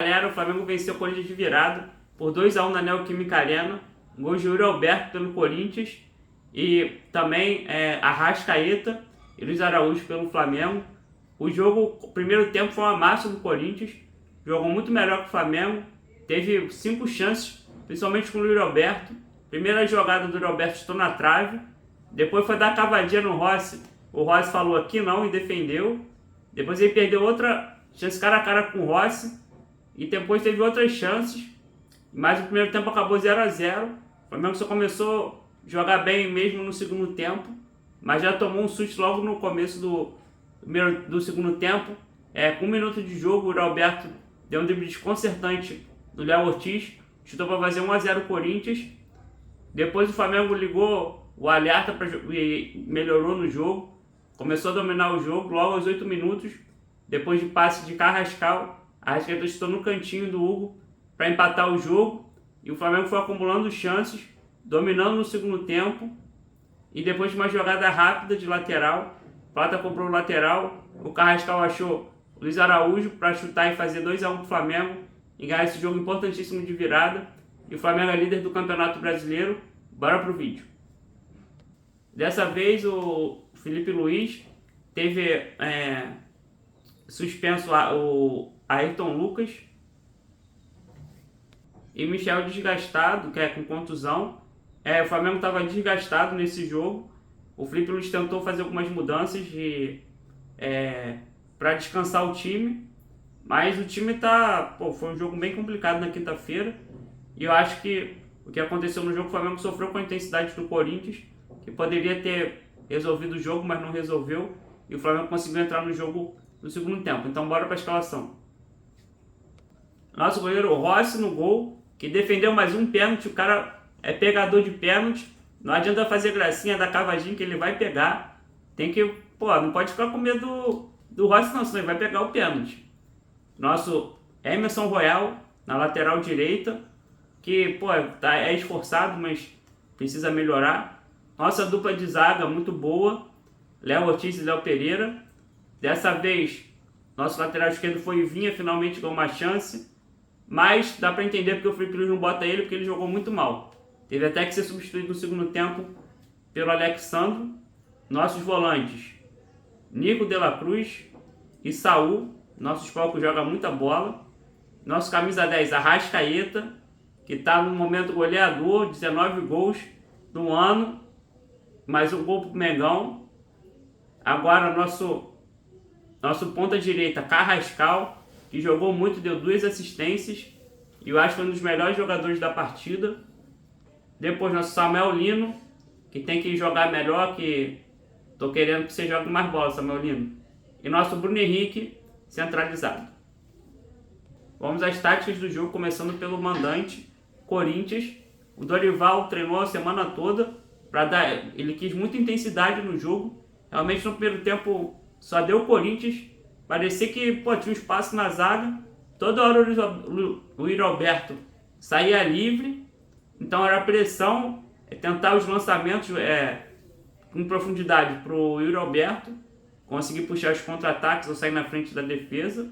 Galera, o Flamengo venceu o Corinthians de virada por 2-1 na Neoquímica Arena. Gol de Yuri Alberto pelo Corinthians e também Arrascaeta e Luiz Araújo pelo Flamengo. O primeiro tempo foi uma massa do Corinthians, jogou muito melhor que o Flamengo, teve 5 chances, principalmente com o Yuri Alberto. Primeira jogada do Yuri Alberto estou na trave, depois foi dar cavadinha no Rossi. O Rossi falou aqui não e defendeu. Depois ele perdeu outra chance cara a cara com o Rossi. E depois teve outras chances, mas o primeiro tempo acabou 0-0. O Flamengo só começou a jogar bem mesmo no segundo tempo, mas já tomou um susto logo no começo do segundo tempo. Com 1 minuto de jogo, o Yuri Alberto deu um drible desconcertante do Léo Ortiz, chutou para fazer 1-0 Corinthians. Depois o Flamengo ligou o alerta e melhorou no jogo, começou a dominar o jogo logo aos 8 minutos, depois de passe de Carrascal. A Arrascaeta estou no cantinho do Hugo para empatar o jogo e o Flamengo foi acumulando chances, dominando no segundo tempo. E depois de uma jogada rápida de lateral, o Plata comprou o lateral, o Carrascal achou o Luiz Araújo para chutar e fazer 2-1 para o Flamengo e ganhar esse jogo importantíssimo de virada. E o Flamengo é líder do Campeonato Brasileiro. Bora pro vídeo. Dessa vez o Felipe Luiz teve suspenso o Ayrton Lucas e Michel desgastado, que é com contusão. O Flamengo estava desgastado nesse jogo. O Felipe Luiz tentou fazer algumas mudanças para descansar o time, mas o time foi um jogo bem complicado na quinta-feira. E eu acho que o que aconteceu no jogo, o Flamengo sofreu com a intensidade do Corinthians, que poderia ter resolvido o jogo, mas não resolveu. E o Flamengo conseguiu entrar no jogo no segundo tempo. Então bora para a escalação. Nosso goleiro Rossi no gol, que defendeu mais um pênalti. O cara é pegador de pênalti. Não adianta fazer gracinha da cavadinha que ele vai pegar. Tem que, não pode ficar com medo do Rossi não, senão ele vai pegar o pênalti. Nosso Emerson Royal na lateral direita, que é esforçado, mas precisa melhorar. Nossa dupla de zaga muito boa, Léo Ortiz e Léo Pereira. Dessa vez, nosso lateral esquerdo foi o Vinha, finalmente ganhou uma chance. Mas dá para entender porque o Felipe Luiz não bota ele, porque ele jogou muito mal. Teve até que ser substituído no segundo tempo pelo Alexandro. Nossos volantes, Nico de la Cruz e Saul. Nossos palcos jogam muita bola. Nosso camisa 10, Arrascaeta, que está no momento goleador, 19 gols no ano, mais um gol para o Mengão. Agora nosso ponta direita, Carrascal, que jogou muito, deu 2 assistências e eu acho que foi um dos melhores jogadores da partida. Depois nosso Samuel Lino, que tem que jogar melhor, que tô querendo que você jogue mais bola, Samuel Lino. E nosso Bruno Henrique, centralizado. Vamos às táticas do jogo, começando pelo mandante, Corinthians. O Dorival treinou a semana toda, ele quis muita intensidade no jogo. Realmente no primeiro tempo só deu o Corinthians. Parecia que tinha um espaço na zaga. Toda hora o Yuri Alberto saía livre. Então era pressão, tentar os lançamentos com profundidade para o Yuri Alberto. Conseguir puxar os contra-ataques ou sair na frente da defesa.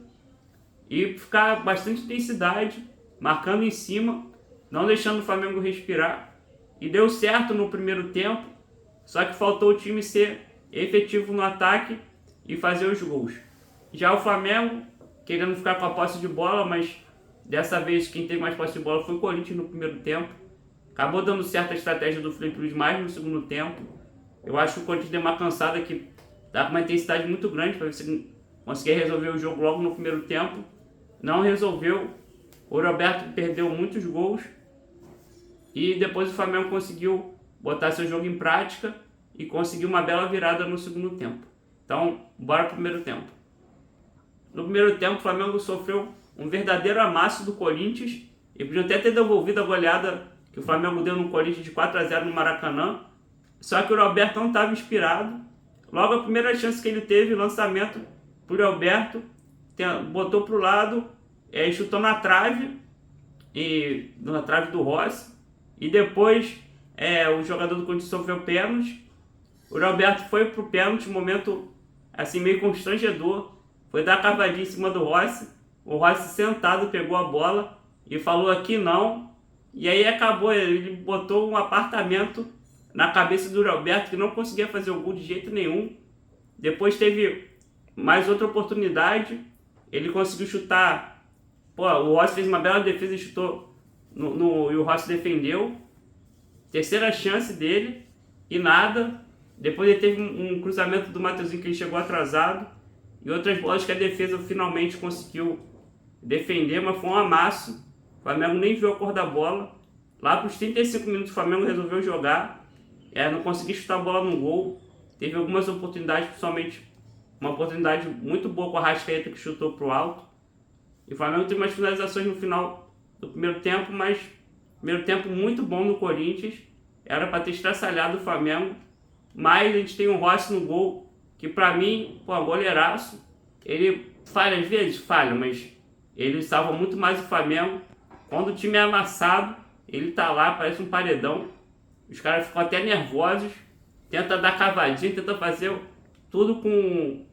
E ficar bastante intensidade, marcando em cima, não deixando o Flamengo respirar. E deu certo no primeiro tempo. Só que faltou o time ser efetivo no ataque e fazer os gols. Já o Flamengo, querendo ficar com a posse de bola, mas dessa vez quem teve mais posse de bola foi o Corinthians no primeiro tempo. Acabou dando certo a estratégia do Felipe Luiz mais no segundo tempo. Eu acho que o Corinthians deu uma cansada que dá com uma intensidade muito grande para você conseguir resolver o jogo logo no primeiro tempo. Não resolveu. O Roberto perdeu muitos gols. E depois o Flamengo conseguiu botar seu jogo em prática e conseguiu uma bela virada no segundo tempo. Então, bora pro primeiro tempo. No primeiro tempo, o Flamengo sofreu um verdadeiro amasso do Corinthians e podia até ter devolvido a goleada que o Flamengo deu no Corinthians de 4-0 no Maracanã. Só que o Roberto não estava inspirado. Logo a primeira chance que ele teve, lançamento para o Roberto, botou para o lado, chutou na trave do Rossi. E depois o jogador do Corinthians sofreu pênalti. O Roberto foi pro pênalti, um momento assim meio constrangedor. Foi dar a cavadinha em cima do Rossi. o Rossi sentado pegou a bola e falou aqui não. E aí acabou, ele botou um apartamento na cabeça do Roberto, que não conseguia fazer o gol de jeito nenhum. Depois teve mais outra oportunidade, ele conseguiu chutar. Pô, o Rossi fez uma bela defesa e chutou e o Rossi defendeu. Terceira chance dele e nada. Depois ele teve um cruzamento do Mateuzinho que ele chegou atrasado. E outras bolas que a defesa finalmente conseguiu defender, mas foi um amasso. O Flamengo nem viu a cor da bola. Lá para os 35 minutos o Flamengo resolveu jogar. Não conseguiu chutar a bola no gol. Teve algumas oportunidades, principalmente uma oportunidade muito boa com a Arrascaeta que chutou para o alto. E o Flamengo teve umas finalizações no final do primeiro tempo, mas primeiro tempo muito bom no Corinthians. Era para ter estraçalhado o Flamengo. Mas a gente tem um Rossi no gol, que para mim, pô, goleiraço. Ele falha às vezes? Falha, mas ele salva muito mais o Flamengo. Quando o time é amassado, ele tá lá, parece um paredão. Os caras ficam até nervosos. Tenta dar cavadinha, tenta fazer tudo com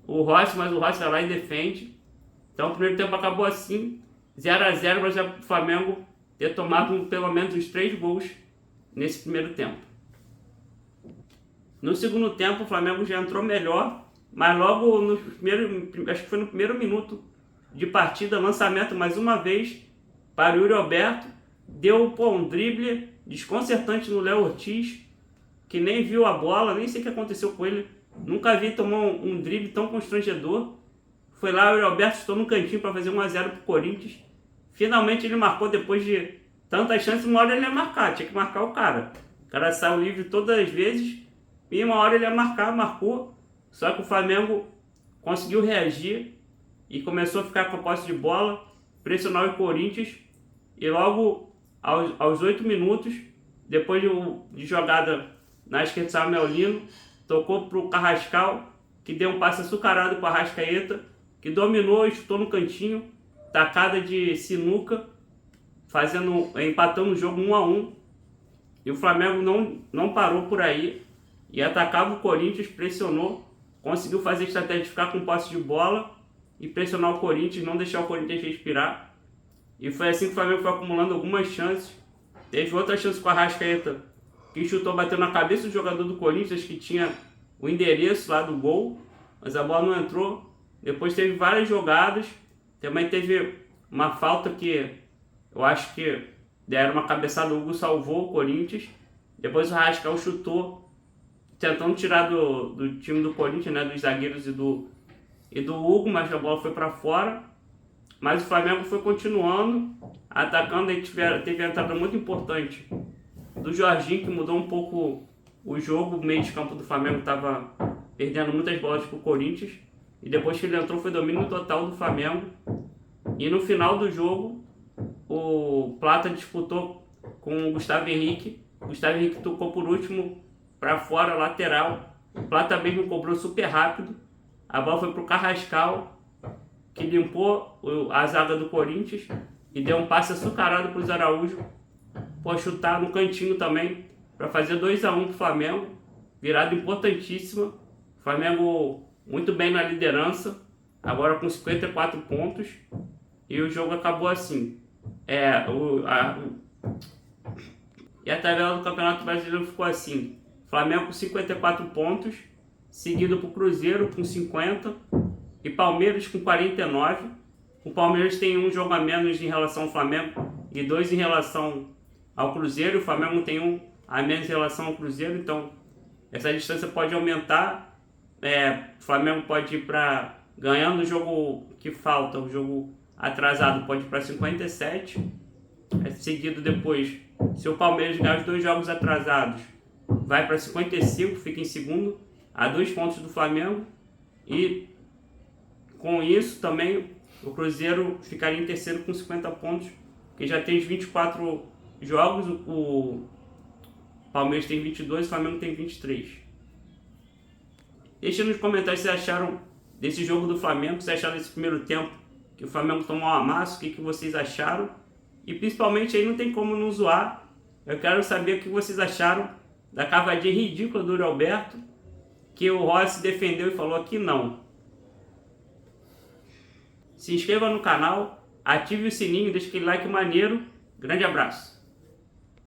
o Rossi, mas o Rossi vai lá e defende. Então o primeiro tempo acabou assim, 0-0, mas já o Flamengo ter tomado pelo menos uns 3 gols nesse primeiro tempo. No segundo tempo o Flamengo já entrou melhor, mas logo no primeiro, acho que foi no primeiro minuto de partida, lançamento mais uma vez para o Yuri Alberto, deu um drible desconcertante no Léo Ortiz, que nem viu a bola, nem sei o que aconteceu com ele, nunca vi tomar um drible tão constrangedor. Foi lá, o Yuri Alberto estou no cantinho para fazer 1-0 para o Corinthians. Finalmente ele marcou depois de tantas chances, uma hora ele ia marcar, tinha que marcar o cara. O cara saiu livre todas as vezes e uma hora ele ia marcar, marcou. Só que o Flamengo conseguiu reagir e começou a ficar com a posse de bola, pressionar o Corinthians. E logo aos 8 minutos, depois de jogada na esquerda, Samuel Lino tocou para o Carrascal, que deu um passe açucarado para o Arrascaeta, que dominou e chutou no cantinho, tacada de sinuca, empatando o jogo 1-1. E o Flamengo não parou por aí e atacava o Corinthians, pressionou, conseguiu fazer a estratégia de ficar com posse de bola e pressionar o Corinthians, não deixar o Corinthians respirar. E foi assim que o Flamengo foi acumulando algumas chances. Teve outra chance com a Arrascaeta, que chutou, bateu na cabeça do jogador do Corinthians, que tinha o endereço lá do gol, mas a bola não entrou. Depois teve várias jogadas, também teve uma falta que eu acho que deram uma cabeçada, o Hugo salvou o Corinthians. Depois o Arrascaeta chutou, tentando tirar do time do Corinthians, né, dos zagueiros e do Hugo, mas a bola foi para fora. Mas o Flamengo foi continuando, atacando, e teve a entrada muito importante do Jorginho, que mudou um pouco o jogo. O meio de campo do Flamengo estava perdendo muitas bolas para o Corinthians. E depois que ele entrou foi domínio total do Flamengo. E no final do jogo, o Plata disputou com o Gustavo Henrique. O Gustavo Henrique tocou por último para fora, lateral. O Plata mesmo cobrou super rápido. A bola foi para o Carrascal, que limpou a zaga do Corinthians e deu um passe açucarado para o Araújo. Pode chutar no cantinho também para fazer 2-1 para o Flamengo. Virada importantíssima. O Flamengo muito bem na liderança, agora com 54 pontos. E o jogo acabou assim. E a tabela do Campeonato Brasileiro ficou assim: Flamengo com 54 pontos, seguido por Cruzeiro com 50 e Palmeiras com 49. O Palmeiras tem um jogo a menos em relação ao Flamengo e 2 em relação ao Cruzeiro. O Flamengo tem um a menos em relação ao Cruzeiro, então essa distância pode aumentar. O Flamengo pode ir para, ganhando o jogo que falta, o jogo atrasado, pode ir para 57. Seguido depois, se o Palmeiras ganhar os 2 jogos atrasados, vai para 55, fica em segundo, a 2 pontos do Flamengo. E com isso também o Cruzeiro ficaria em terceiro com 50 pontos, que já tem os 24 jogos, o Palmeiras tem 22, o Flamengo tem 23. Deixa nos comentários se vocês acharam desse jogo do Flamengo, se acharam desse primeiro tempo que o Flamengo tomou um amasso, o que vocês acharam. E principalmente aí não tem como não zoar. Eu quero saber o que vocês acharam da cavadinha ridícula do Yuri Alberto, que o Rossi defendeu e falou que não. se inscreva no canal, ative o sininho, deixa aquele like maneiro. Grande abraço.